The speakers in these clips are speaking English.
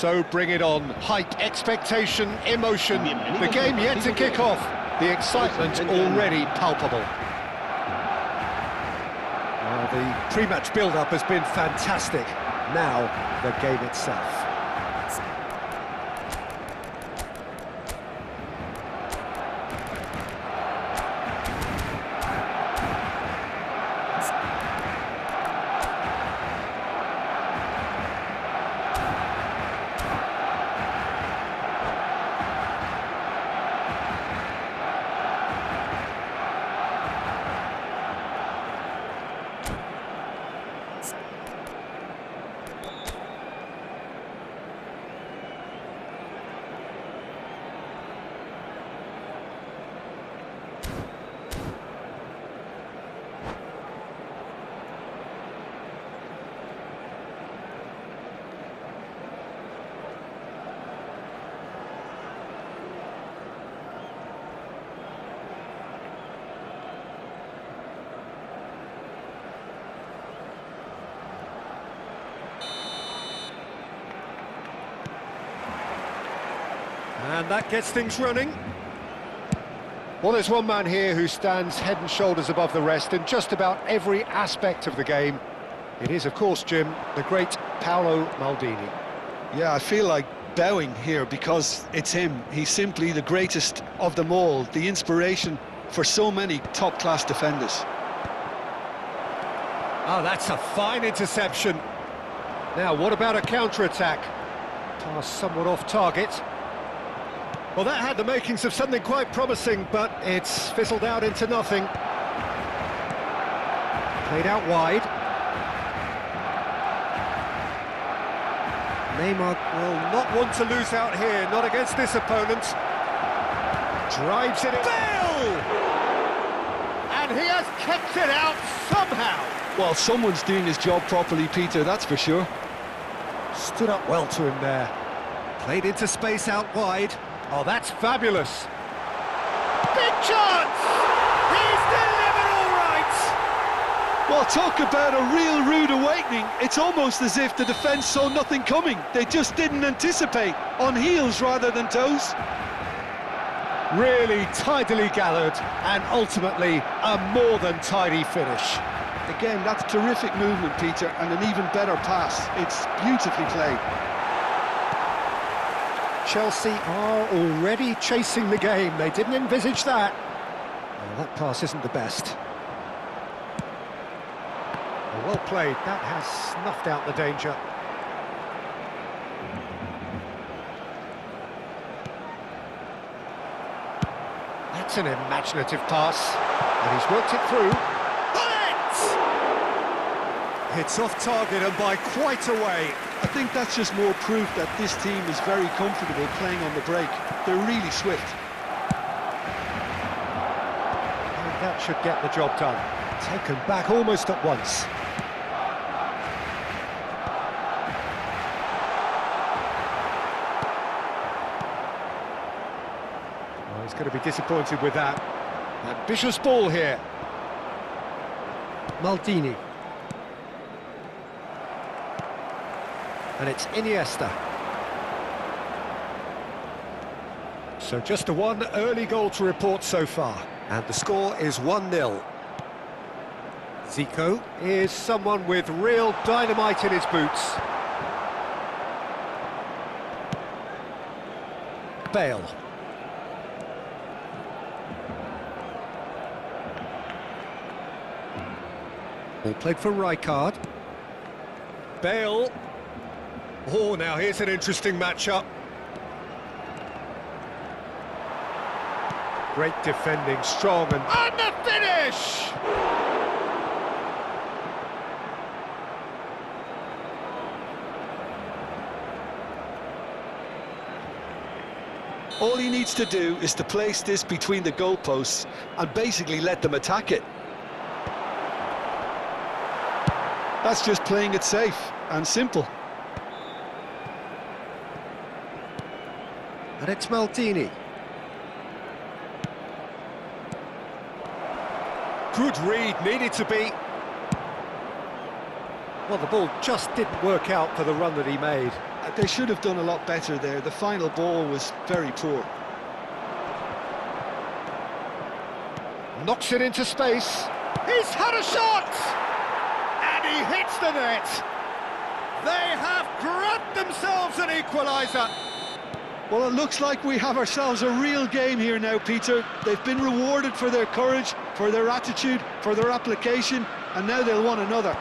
So bring it on. Hype, expectation, emotion. The game yet to kick off. The excitement already palpable. The pre-match build-up has been fantastic. Now, the game itself. And that gets things running. Well, there's one man here who stands head and shoulders above the rest in just about every aspect of the game. It is, of course, Jim, the great Paolo Maldini. Yeah, I feel like bowing here because it's him. He's simply the greatest of them all, the inspiration for so many top-class defenders. Oh, that's a fine interception. Now, what about a counter-attack? Pass somewhat off target. Well, that had the makings of something quite promising, but it's fizzled out into nothing. Played out wide. Neymar will not want to lose out here, not against this opponent. Drives it in. Bale! And he has kept it out somehow. Well, someone's doing his job properly, Peter, that's for sure. Stood up well to him there. Played into space out wide. Oh, that's fabulous. Big chance! He's delivered all right! Well, talk about a real rude awakening. It's almost as if the defence saw nothing coming. They just didn't anticipate, on heels rather than toes. Really tidily gathered, and ultimately a more than tidy finish. Again, that's terrific movement, Peter, and an even better pass. It's beautifully played. Chelsea are already chasing the game. They didn't envisage that. Well, that pass isn't the best. Well played. That has snuffed out the danger. That's an imaginative pass. And he's worked it through. It's off target and by quite a way. I think that's just more proof that this team is very comfortable playing on the break. They're really swift. And that should get the job done. Taken back almost at once. Oh, he's going to be disappointed with that. Ambitious ball here. Maldini. And it's Iniesta. So just the one early goal to report so far. And the score is 1-0. Zico is someone with real dynamite in his boots. Bale. All played for Rijkaard. Bale. Oh, now here's an interesting matchup. Great defending, strong and the finish! All he needs to do is to place this between the goalposts and basically let them attack it. That's just playing it safe and simple. And it's Maldini. Good read, needed to be. Well, the ball just didn't work out for the run that he made. They should have done a lot better there. The final ball was very poor. Knocks it into space. He's had a shot! And he hits the net. They have grabbed themselves an equaliser. Well, it looks like we have ourselves a real game here now, Peter. They've been rewarded for their courage, for their attitude, for their application, and now they'll want another.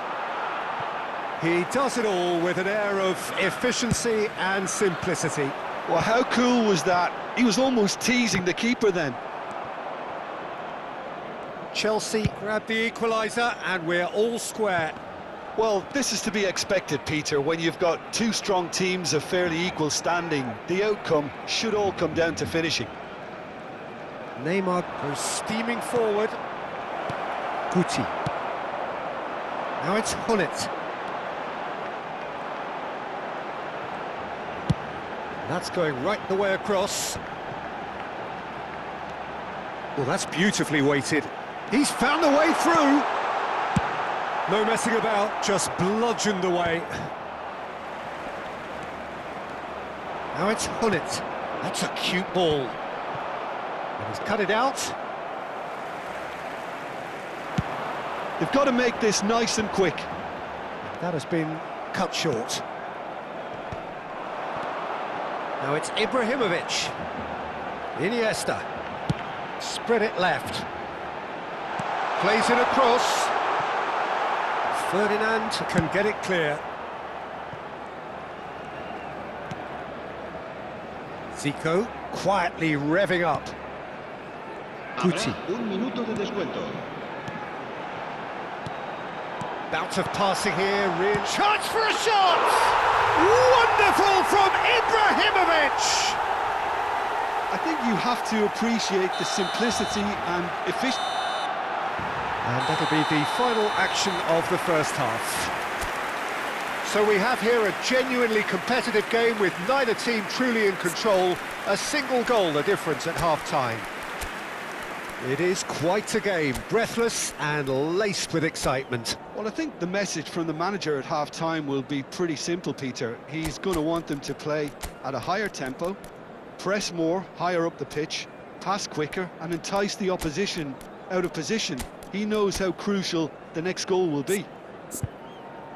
He does it all with an air of efficiency and simplicity. Well, how cool was that? He was almost teasing the keeper then. Chelsea grab the equaliser and we're all square. Well, this is to be expected, Peter. When you've got two strong teams of fairly equal standing, the outcome should all come down to finishing. Neymar goes steaming forward. Guti. Now it's Hullet. That's going right the way across. Well, that's beautifully weighted. He's found a way through. No messing about, just bludgeoned away. Now it's Hullet. That's a cute ball. And he's cut it out. They've got to make this nice and quick. That has been cut short. Now it's Ibrahimovic. Iniesta. Spread it left. Plays it across. Ferdinand can get it clear. Zico quietly revving up. Guti. Un minuto de descuento. Bout of passing here, real chance for a shot! Wonderful from Ibrahimovic! I think you have to appreciate the simplicity and efficiency. And that'll be the final action of the first half. So we have here a genuinely competitive game with neither team truly in control. A single goal the difference at half-time. It is quite a game, breathless and laced with excitement. Well, I think the message from the manager at half-time will be pretty simple, Peter. He's going to want them to play at a higher tempo, press more, higher up the pitch, pass quicker and entice the opposition out of position. He knows how crucial the next goal will be.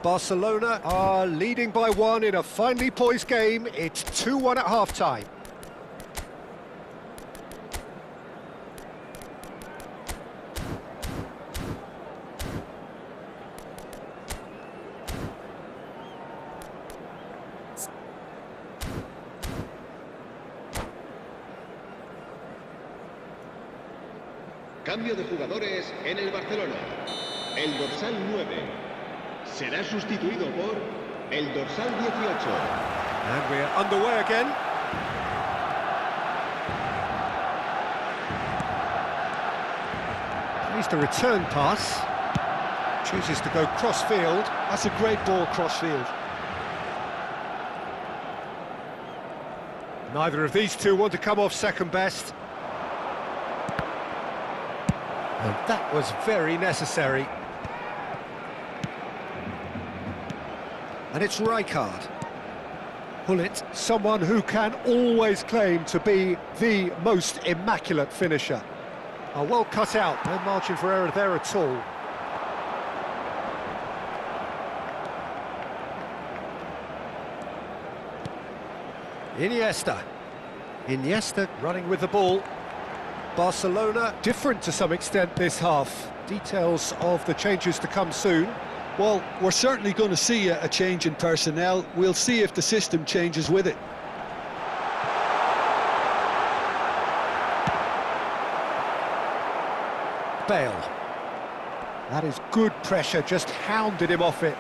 Barcelona are leading by one in a finely poised game. It's 2-1 at half-time. Cambio de jugadores en el Barcelona. El dorsal 9 será sustituido por el dorsal 18. And we're underway again. Plays the return pass. Chooses to go cross-field. That's a great ball cross-field. Neither of these two want to come off second best. And that was very necessary. And it's Rijkaard. Hullet, someone who can always claim to be the most immaculate finisher. Oh, well cut out, no margin for error there at all. Iniesta running with the ball. Barcelona different to some extent this half. Details of the changes to come soon. Well, we're certainly going to see a change in personnel. We'll see if the system changes with it. Bale. That is good pressure, just hounded him off it.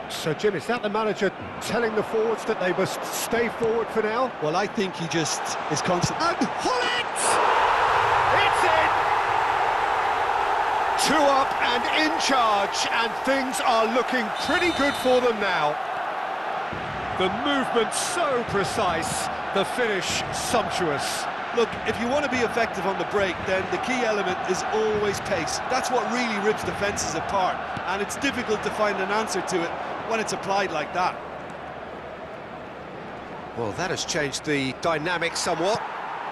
So, Jim, is that the manager telling the forwards that they must stay forward for now? Well, I think he just is constant. And Hullet! It's in! 2 up and in charge, and things are looking pretty good for them now. The movement so precise, the finish sumptuous. Look, if you want to be effective on the break, then the key element is always pace. That's what really rips defences apart, and it's difficult to find an answer to it when it's applied like that. Well, that has changed the dynamic somewhat.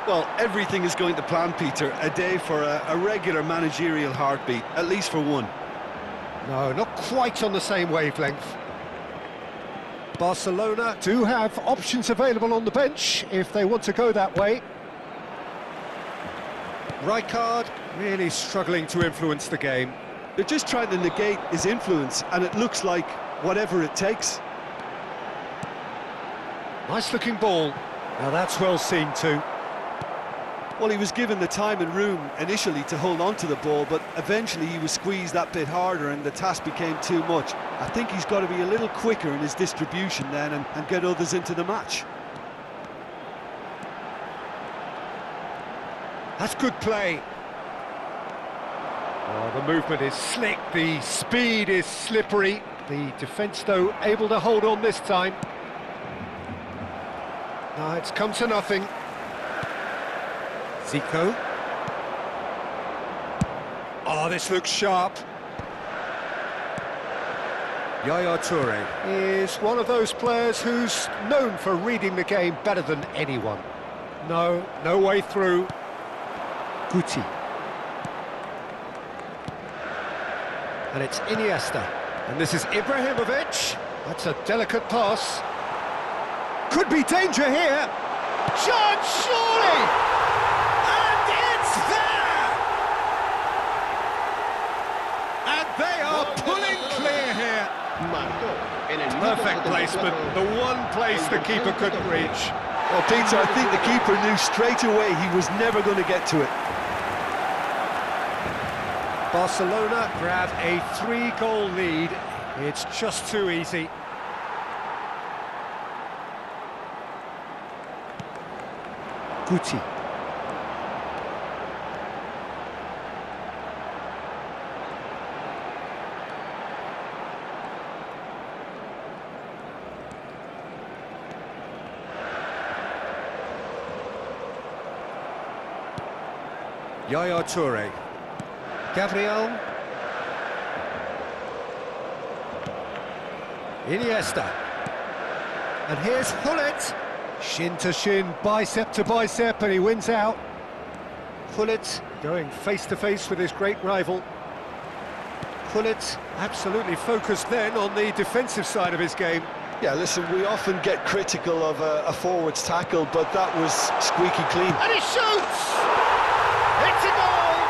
Well, everything is going to plan, Peter. A day for a regular managerial heartbeat, at least for one. No, not quite on the same wavelength. Barcelona do have options available on the bench if they want to go that way. Rijkaard really struggling to influence the game. They're just trying to negate his influence, and it looks like whatever it takes. Nice looking ball. Now that's well seen too. Well, he was given the time and room initially to hold on to the ball, but eventually he was squeezed that bit harder and the task became too much. I think he's got to be a little quicker in his distribution then and get others into the match. That's good play. Oh, the movement is slick, the speed is slippery. The defence, though, able to hold on this time. No, it's come to nothing. Zico. Oh, this looks sharp. Yaya Toure is one of those players who's known for reading the game better than anyone. No way through. Guti. And it's Iniesta. And this is Ibrahimovic. That's a delicate pass. Could be danger here. Chance, surely! And it's there! And they are pulling clear here. Perfect placement, the one place the keeper couldn't reach. Well, Peter, I think the keeper knew straight away he was never going to get to it. Barcelona grab a 3-goal lead. It's just too easy. Guti. Yaya Toure. Gabriel. Iniesta. And here's Hullet. Shin to shin, bicep to bicep, and he wins out. Hullet going face-to-face with his great rival. Hullet absolutely focused then on the defensive side of his game. Yeah, listen, we often get critical of a forward's tackle, but that was squeaky clean. And he shoots! It's a goal!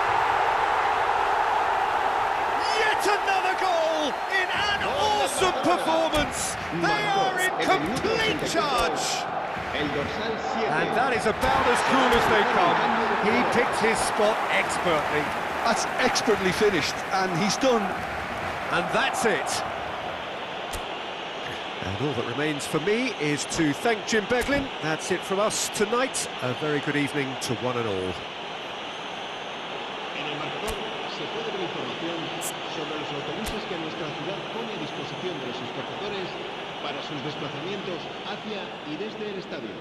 Yet another goal in an awesome performance! They are in complete charge! And that is about as cool as they come. He picked his spot expertly. That's expertly finished, and he's done. And that's it. And all that remains for me is to thank Jim Beglin. That's it from us tonight. A very good evening to one and all. En el marcador se puede ver información sobre los autobuses que nuestra ciudad pone a disposición de los espectadores para sus desplazamientos hacia y desde el estadio.